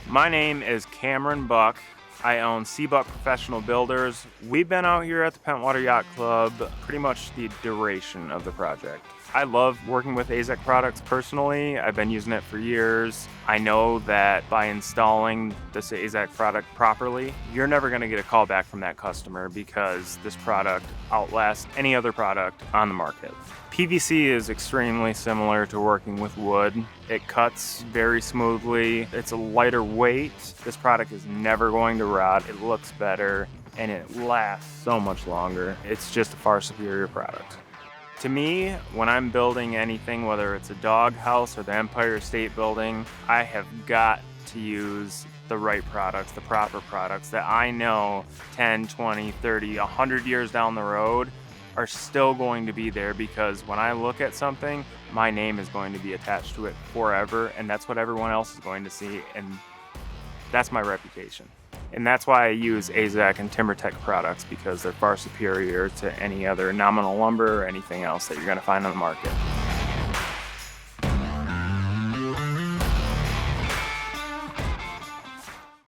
My name is Cameron Buck. I own Buck Professional Builders. We've been out here at the Pentwater Yacht Club pretty much the duration of the project. I love working with AZEK products personally. I've been using it for years. I know that by installing this AZEK product properly, you're never going to get a call back from that customer because this product outlasts any other product on the market. PVC is extremely similar to working with wood. It cuts very smoothly. It's a lighter weight. This product is never going to rot. It looks better and it lasts so much longer. It's just a far superior product. To me, when I'm building anything, whether it's a dog house or the Empire State Building, I have got to use the right products, the proper products that I know 10, 20, 30, 100 years down the road are still going to be there, because when I look at something, my name is going to be attached to it forever, and that's what everyone else is going to see, and that's my reputation. And that's why I use AZEK and TimberTech products, because they're far superior to any other nominal lumber or anything else that you're going to find on the market.